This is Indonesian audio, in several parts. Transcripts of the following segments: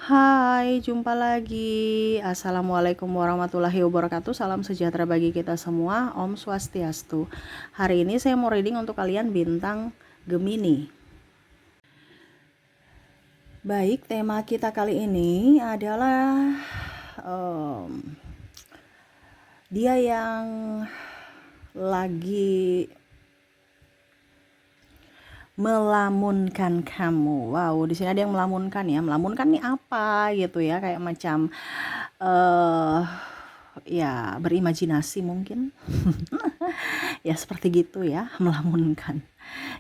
Hai, jumpa lagi. Assalamualaikum warahmatullahi wabarakatuh. Salam sejahtera bagi kita semua. Om Swastiastu. Hari ini saya mau reading untuk kalian bintang Gemini. Baik, tema kita kali ini adalah dia yang lagi melamunkan kamu. Wow, di sini ada yang melamunkan ya. Melamunkan nih apa gitu ya? Kayak macam ya berimajinasi mungkin. Ya seperti gitu ya, melamunkan.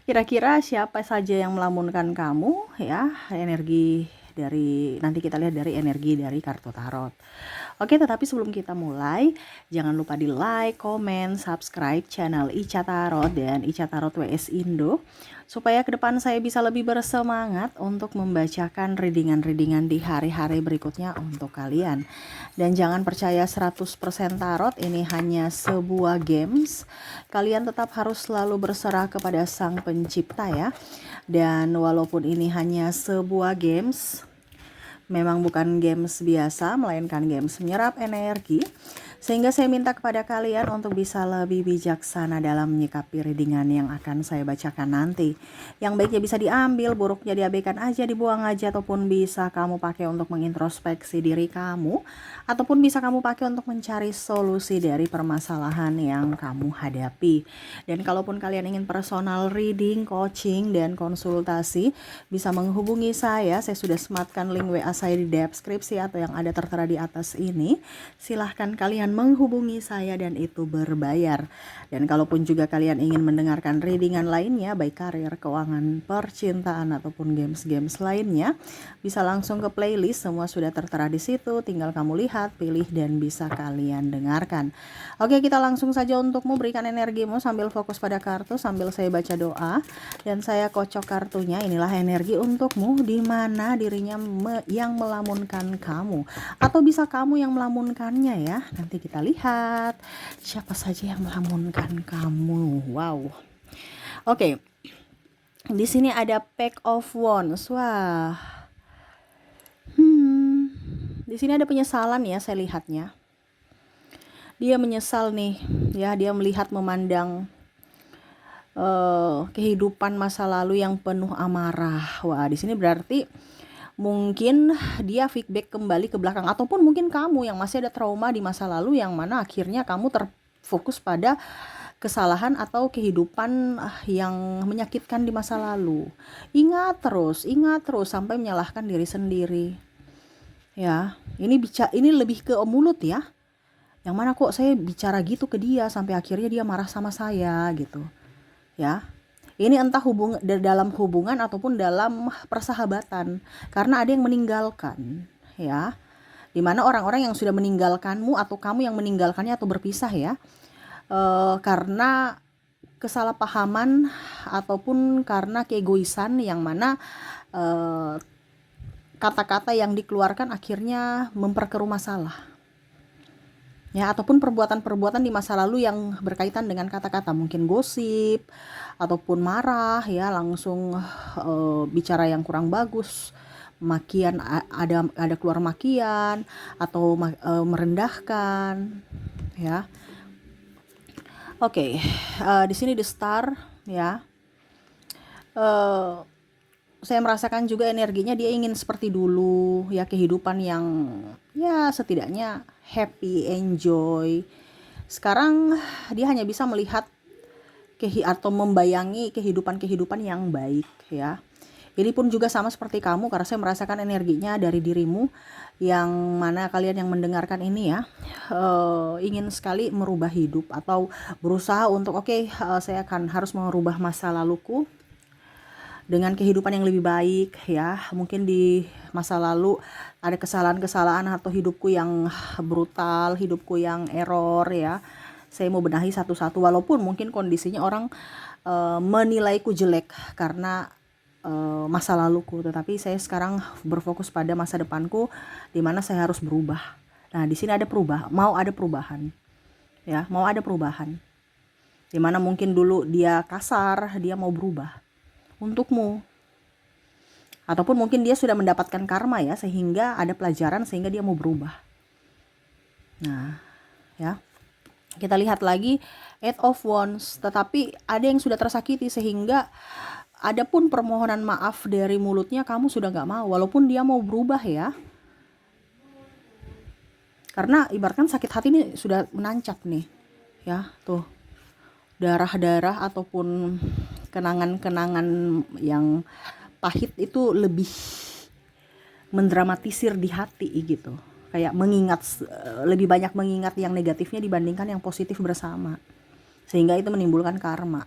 Kira-kira siapa saja yang melamunkan kamu ya? Energi dari nanti kita lihat dari energi dari kartu tarot. Oke, tetapi sebelum kita mulai, jangan lupa di like, komen, subscribe channel Ica Tarot dan Ica Tarot WS Indo supaya ke depan saya bisa lebih bersemangat untuk membacakan readingan-readingan di hari-hari berikutnya untuk kalian. Dan jangan percaya 100% tarot, ini hanya sebuah games. Kalian tetap harus selalu berserah kepada Sang Pencipta ya. Dan walaupun ini hanya sebuah games, memang bukan games biasa, melainkan games menyerap energi. Sehingga saya minta kepada kalian untuk bisa lebih bijaksana dalam menyikapi readingan yang akan saya bacakan nanti. Yang baiknya bisa diambil, buruknya diabaikan aja, dibuang aja, ataupun bisa kamu pakai untuk mengintrospeksi diri kamu, ataupun bisa kamu pakai untuk mencari solusi dari permasalahan yang kamu hadapi. Dan kalaupun kalian ingin personal reading, coaching, dan konsultasi, bisa menghubungi saya sudah sematkan link WA saya di deskripsi atau yang ada tertera di atas ini. Silahkan kalian menghubungi saya dan itu berbayar. Dan kalaupun juga kalian ingin mendengarkan readingan lainnya, baik karir, keuangan, percintaan, ataupun games-games lainnya, bisa langsung ke playlist, semua sudah tertera di situ. Tinggal kamu lihat, pilih, dan bisa kalian dengarkan. Oke, kita langsung saja untuk memberikan energimu sambil fokus pada kartu, sambil saya baca doa dan saya kocok kartunya. Inilah energi untukmu, di mana dirinya yang melamunkan kamu, atau bisa kamu yang melamunkannya ya. Nanti kita lihat siapa saja yang melamunkan kamu. Wow. Oke. Di sini ada Pack of Wands. Wah. Di sini ada penyesalan ya, saya lihatnya. Dia menyesal nih, ya, dia melihat memandang kehidupan masa lalu yang penuh amarah. Wah, di sini berarti mungkin dia feedback kembali ke belakang, ataupun mungkin kamu yang masih ada trauma di masa lalu yang mana akhirnya kamu terfokus pada kesalahan atau kehidupan yang menyakitkan di masa lalu. Ingat terus sampai menyalahkan diri sendiri. Ya, ini lebih ke mulut ya. Yang mana kok saya bicara gitu ke dia sampai akhirnya dia marah sama saya gitu. Ya. Ini entah dalam hubungan ataupun dalam persahabatan, karena ada yang meninggalkan, ya. Dimana orang-orang yang sudah meninggalkanmu atau kamu yang meninggalkannya atau berpisah ya, karena kesalahpahaman ataupun karena keegoisan yang mana kata-kata yang dikeluarkan akhirnya memperkeruh masalah. Ya, ataupun perbuatan-perbuatan di masa lalu yang berkaitan dengan kata-kata, mungkin gosip ataupun marah ya, langsung bicara yang kurang bagus, makian, ada keluar makian atau merendahkan ya. Oke, di sini the star ya. Saya merasakan juga energinya dia ingin seperti dulu ya, kehidupan yang ya setidaknya happy, enjoy. Sekarang dia hanya bisa melihat atau membayangi kehidupan yang baik ya. Ini pun juga sama seperti kamu, karena saya merasakan energinya dari dirimu yang mana kalian yang mendengarkan ini ya, ingin sekali merubah hidup atau berusaha untuk saya akan harus merubah masa laluku dengan kehidupan yang lebih baik ya. Mungkin di masa lalu ada kesalahan-kesalahan atau hidupku yang brutal, hidupku yang error ya. Saya mau benahi satu-satu, walaupun mungkin kondisinya orang menilaiku jelek karena masa laluku, tetapi saya sekarang berfokus pada masa depanku di mana saya harus berubah. Nah, di sini ada mau ada perubahan. Ya, mau ada perubahan. Di mana mungkin dulu dia kasar, dia mau berubah. Untukmu Ataupun mungkin dia sudah mendapatkan karma ya, sehingga ada pelajaran sehingga dia mau berubah. Nah, ya. Kita lihat lagi Eight of Wands, tetapi ada yang sudah tersakiti sehingga ada pun permohonan maaf dari mulutnya kamu sudah gak mau, walaupun dia mau berubah ya. Karena ibaratkan sakit hati ini sudah menancap nih, ya tuh darah-darah ataupun kenangan-kenangan yang pahit itu lebih mendramatisir di hati gitu. Kayak mengingat, lebih banyak mengingat yang negatifnya dibandingkan yang positif bersama, sehingga itu menimbulkan karma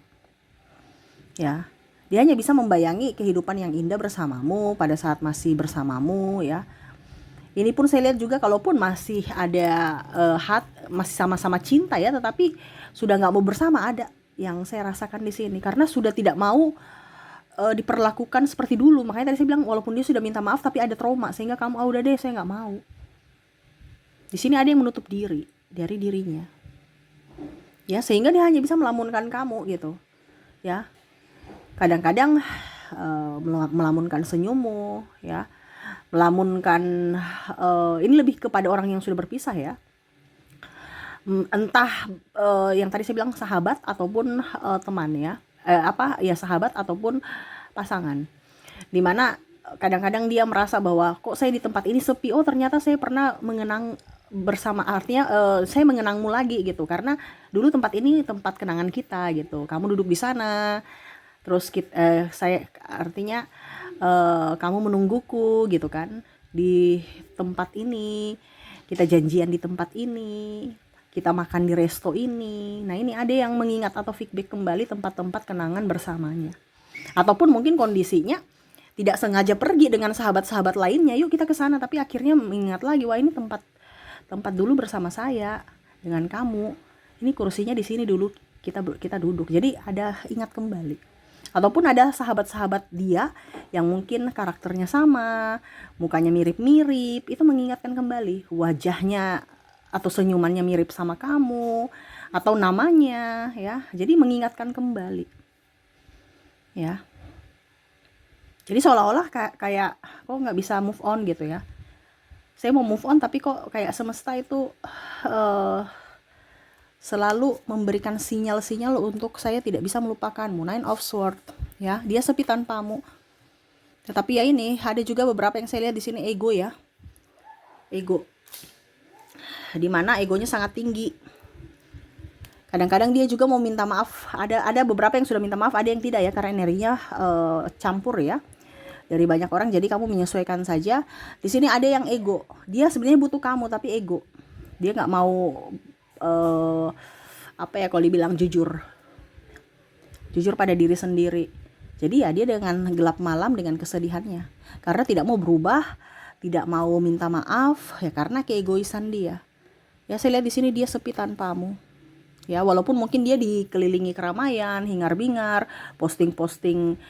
ya. Dia hanya bisa membayangi kehidupan yang indah bersamamu pada saat masih bersamamu ya. Ini pun saya lihat juga kalaupun masih ada masih sama-sama cinta ya, tetapi sudah nggak mau bersama, ada yang saya rasakan di sini karena sudah tidak mau diperlakukan seperti dulu. Makanya tadi saya bilang walaupun dia sudah minta maaf tapi ada trauma sehingga kamu udah deh saya nggak mau. Di sini ada yang menutup diri dari dirinya, ya, sehingga dia hanya bisa melamunkan kamu gitu, ya. Kadang-kadang melamunkan senyummu, ya, melamunkan ini lebih kepada orang yang sudah berpisah ya. Entah yang tadi saya bilang sahabat ataupun teman ya, sahabat ataupun pasangan, dimana kadang-kadang dia merasa bahwa kok saya di tempat ini sepi, oh ternyata saya pernah mengenang bersama, artinya saya mengenangmu lagi gitu, karena dulu tempat ini tempat kenangan kita gitu, kamu duduk di sana terus saya artinya kamu menungguku gitu kan di tempat ini, kita janjian di tempat ini, kita makan di resto ini. Nah ini ada yang mengingat atau feedback kembali tempat-tempat kenangan bersamanya, ataupun mungkin kondisinya tidak sengaja pergi dengan sahabat-sahabat lainnya, yuk kita ke sana, tapi akhirnya mengingat lagi, wah ini tempat dulu bersama saya dengan kamu, ini kursinya di sini dulu kita duduk. Jadi ada ingat kembali. Ataupun ada sahabat-sahabat dia yang mungkin karakternya sama, mukanya mirip-mirip, itu mengingatkan kembali wajahnya atau senyumannya mirip sama kamu atau namanya ya. Jadi mengingatkan kembali. Ya. Jadi seolah-olah kayak kok nggak bisa move on gitu ya. Saya mau move on tapi kok kayak semesta itu selalu memberikan sinyal-sinyal untuk saya tidak bisa melupakanmu. Nine of Swords ya, dia sepi tanpamu. Tetapi ya ini ada juga beberapa yang saya lihat di sini ego ya. Ego. Dimana egonya sangat tinggi. Kadang-kadang dia juga mau minta maaf. Ada beberapa yang sudah minta maaf, ada yang tidak ya, karena energinya campur ya dari banyak orang. Jadi kamu menyesuaikan saja. Di sini ada yang ego, dia sebenarnya butuh kamu tapi ego, dia nggak mau kalau dibilang jujur pada diri sendiri. Jadi ya dia dengan gelap malam dengan kesedihannya karena tidak mau berubah, tidak mau minta maaf ya, karena keegoisan dia ya. Saya lihat di sini dia sepi tanpamu ya, walaupun mungkin dia dikelilingi keramaian, hingar-bingar, posting-posting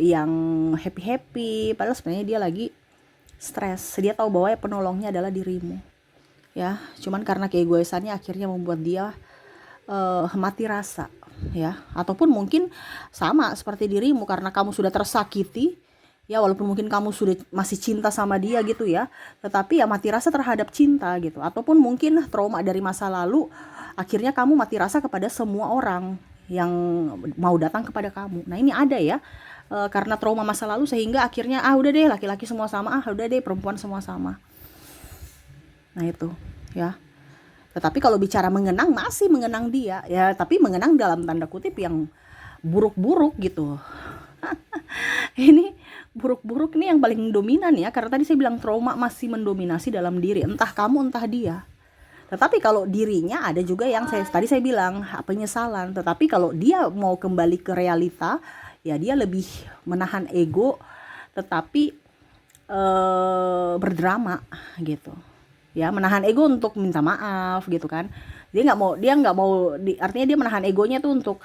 yang happy-happy, padahal sebenarnya dia lagi stres. Dia tahu bahwa penolongnya adalah dirimu ya, cuman karena keegoisannya akhirnya membuat dia mati rasa ya. Ataupun mungkin sama seperti dirimu, karena kamu sudah tersakiti ya, walaupun mungkin kamu sudah masih cinta sama dia gitu ya, tetapi ya mati rasa terhadap cinta gitu. Ataupun mungkin trauma dari masa lalu, akhirnya kamu mati rasa kepada semua orang yang mau datang kepada kamu. Nah ini ada ya, karena trauma masa lalu sehingga akhirnya udah deh laki-laki semua sama, udah deh perempuan semua sama. Nah itu ya. Tetapi kalau bicara mengenang, masih mengenang dia ya, tapi mengenang dalam tanda kutip yang buruk-buruk gitu. Ini buruk-buruk ini yang paling dominan ya, karena tadi saya bilang trauma masih mendominasi dalam diri, entah kamu entah dia. Tetapi kalau dirinya ada juga yang tadi saya bilang penyesalan. Tetapi kalau dia mau kembali ke realita, ya dia lebih menahan ego, tetapi berdrama gitu. Ya, menahan ego untuk minta maaf gitu kan. Dia nggak mau artinya dia menahan egonya tuh untuk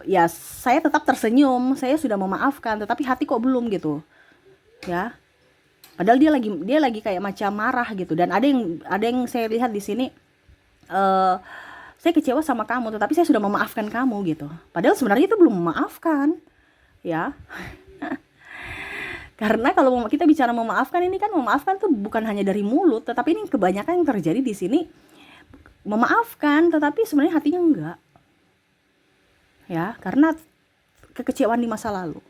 ya saya tetap tersenyum, saya sudah memaafkan, tetapi hati kok belum gitu. Ya. Padahal dia lagi kayak macam marah gitu. Dan ada yang saya lihat di sini, saya kecewa sama kamu tetapi saya sudah memaafkan kamu gitu. Padahal sebenarnya itu belum memaafkan ya. Karena kalau kita bicara memaafkan, ini kan memaafkan tuh bukan hanya dari mulut, tetapi ini kebanyakan yang terjadi di sini memaafkan, tetapi sebenarnya hatinya enggak. Ya, karena kekecewaan di masa lalu.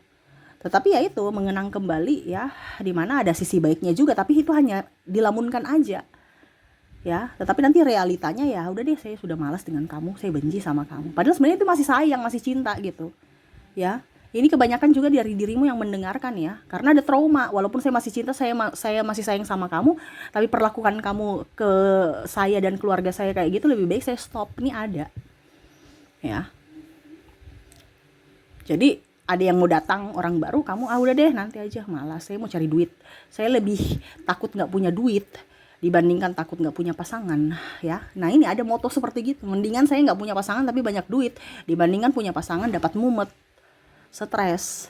Tetapi ya itu mengenang kembali ya, dimana ada sisi baiknya juga, tapi itu hanya dilamunkan aja. Ya, tetapi nanti realitanya ya udah deh, saya sudah malas dengan kamu, saya benci sama kamu. Padahal sebenarnya itu masih sayang, masih cinta gitu. Ya. Ini kebanyakan juga dari dirimu yang mendengarkan ya. Karena ada trauma, walaupun saya masih cinta, saya masih sayang sama kamu, tapi perlakukan kamu ke saya dan keluarga saya kayak gitu, lebih baik saya stop. Ini ada. Ya. Jadi ada yang mau datang orang baru, kamu udah deh nanti aja, malas, saya mau cari duit. Saya lebih takut nggak punya duit dibandingkan takut nggak punya pasangan ya. Nah ini ada moto seperti gitu, mendingan saya nggak punya pasangan tapi banyak duit dibandingkan punya pasangan dapat mumet, stres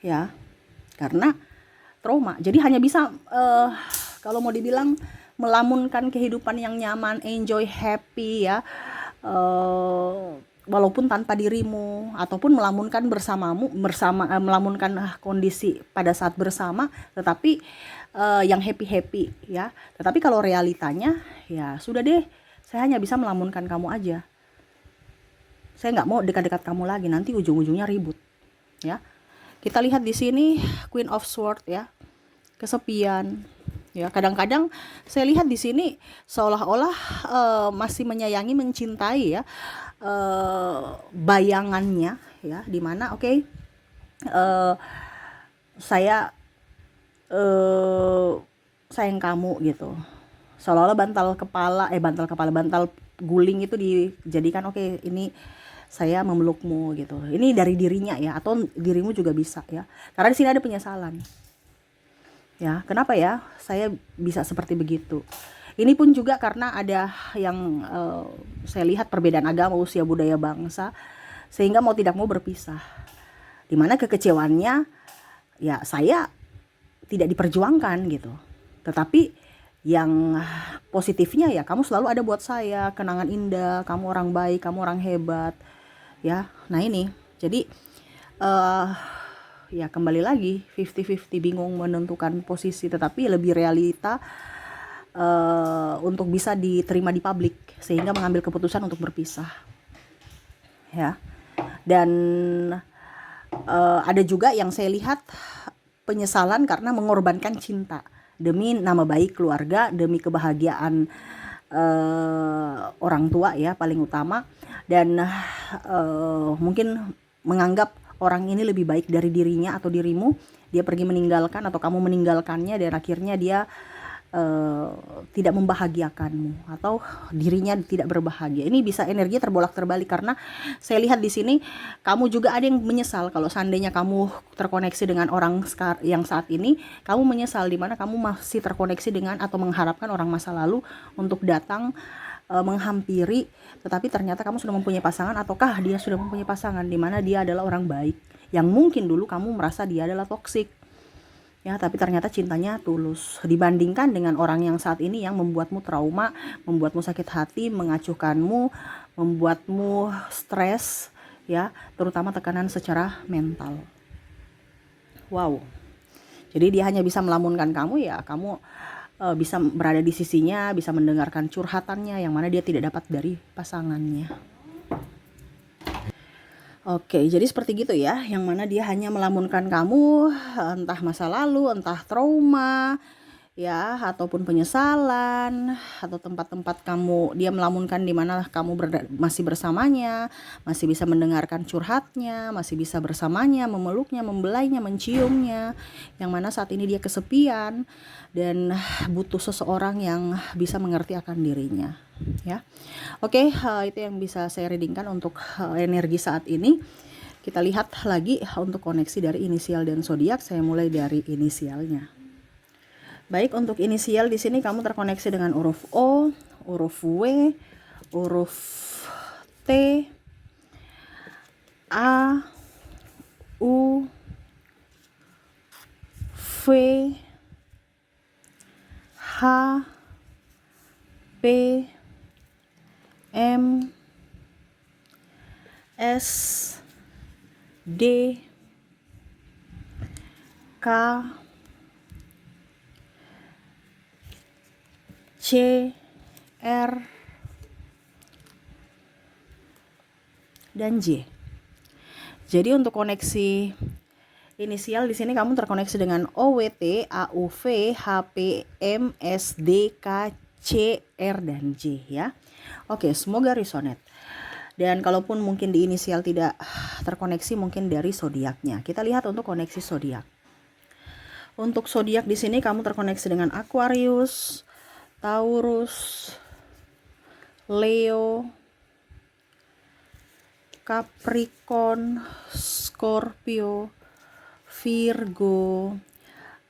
ya, karena trauma. Jadi hanya bisa kalau mau dibilang melamunkan kehidupan yang nyaman, enjoy, happy ya, walaupun tanpa dirimu, ataupun melamunkan melamunkan kondisi pada saat bersama, tetapi yang happy ya. Tetapi kalau realitanya ya sudah deh, saya hanya bisa melamunkan kamu aja. Saya nggak mau dekat-dekat kamu lagi, nanti ujung-ujungnya ribut ya. Kita lihat di sini Queen of Swords ya, kesepian ya. Kadang-kadang saya lihat di sini seolah-olah masih menyayangi, mencintai ya, bayangannya ya, dimana saya sayang kamu gitu, seolah-olah bantal guling itu dijadikan ini saya memelukmu gitu. Ini dari dirinya ya, atau dirimu juga bisa ya. Karena di sini ada penyesalan. Ya, kenapa ya saya bisa seperti begitu? Ini pun juga karena ada yang saya lihat perbedaan agama, usia, budaya, bangsa, sehingga mau tidak mau berpisah. Dimana kekecewaannya ya saya tidak diperjuangkan gitu. Tetapi yang positifnya ya kamu selalu ada buat saya, kenangan indah, kamu orang baik, kamu orang hebat ya. Nah ini jadi ya kembali lagi 50-50, bingung menentukan posisi, tetapi lebih realita untuk bisa diterima di publik sehingga mengambil keputusan untuk berpisah ya. Dan ada juga yang saya lihat penyesalan karena mengorbankan cinta demi nama baik keluarga, demi kebahagiaan orang tua ya paling utama, dan mungkin menganggap orang ini lebih baik dari dirinya atau dirimu, dia pergi meninggalkan atau kamu meninggalkannya, dan akhirnya dia tidak membahagiakanmu atau dirinya tidak berbahagia. Ini bisa energi terbolak-terbalik karena saya lihat di sini kamu juga ada yang menyesal kalau seandainya kamu terkoneksi dengan orang yang saat ini, kamu menyesal di mana kamu masih terkoneksi dengan atau mengharapkan orang masa lalu untuk datang menghampiri, tetapi ternyata kamu sudah mempunyai pasangan, ataukah dia sudah mempunyai pasangan di mana dia adalah orang baik yang mungkin dulu kamu merasa dia adalah toksik. Ya, tapi ternyata cintanya tulus dibandingkan dengan orang yang saat ini yang membuatmu trauma, membuatmu sakit hati, mengacuhkanmu, membuatmu stres ya, terutama tekanan secara mental. Wow. Jadi dia hanya bisa melamunkan kamu ya, kamu bisa berada di sisinya, bisa mendengarkan curhatannya yang mana dia tidak dapat dari pasangannya. Oke, jadi seperti gitu ya, yang mana dia hanya melamunkan kamu, entah masa lalu, entah trauma, ya, ataupun penyesalan, atau tempat-tempat kamu dia melamunkan di mana kamu masih bersamanya, masih bisa mendengarkan curhatnya, masih bisa bersamanya, memeluknya, membelainya, menciumnya, yang mana saat ini dia kesepian dan butuh seseorang yang bisa mengerti akan dirinya. Ya, oke, itu yang bisa saya readingkan untuk energi saat ini. Kita lihat lagi untuk koneksi dari inisial dan zodiak. Saya mulai dari inisialnya. Baik, untuk inisial di sini kamu terkoneksi dengan huruf O, huruf W, huruf T, A, U, V, H, P, M, S, D, K, C, R, dan J. Jadi untuk koneksi inisial di sini kamu terkoneksi dengan OWT, AUV, HP, M, S, D, K, C, R, dan J ya. Oke, semoga resonate. Dan kalaupun mungkin di inisial tidak terkoneksi, mungkin dari zodiaknya. Kita lihat untuk koneksi zodiak. Untuk zodiak di sini kamu terkoneksi dengan Aquarius, Taurus, Leo, Capricorn, Scorpio, Virgo,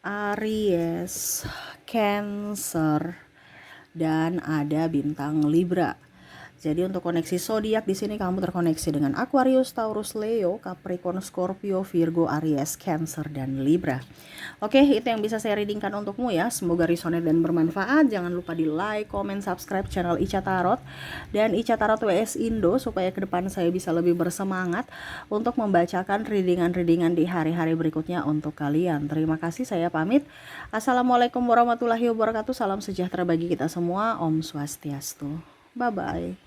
Aries, Cancer, dan ada bintang Libra. Jadi untuk koneksi zodiak di sini kamu terkoneksi dengan Aquarius, Taurus, Leo, Capricorn, Scorpio, Virgo, Aries, Cancer, dan Libra. Oke, itu yang bisa saya readingkan untukmu ya. Semoga resonate dan bermanfaat. Jangan lupa di like, comment, subscribe channel Ica Tarot dan Ica Tarot WS Indo supaya ke depan saya bisa lebih bersemangat untuk membacakan readingan-readingan di hari-hari berikutnya untuk kalian. Terima kasih, saya pamit. Assalamualaikum warahmatullahi wabarakatuh. Salam sejahtera bagi kita semua. Om Swastiastu. Bye-bye.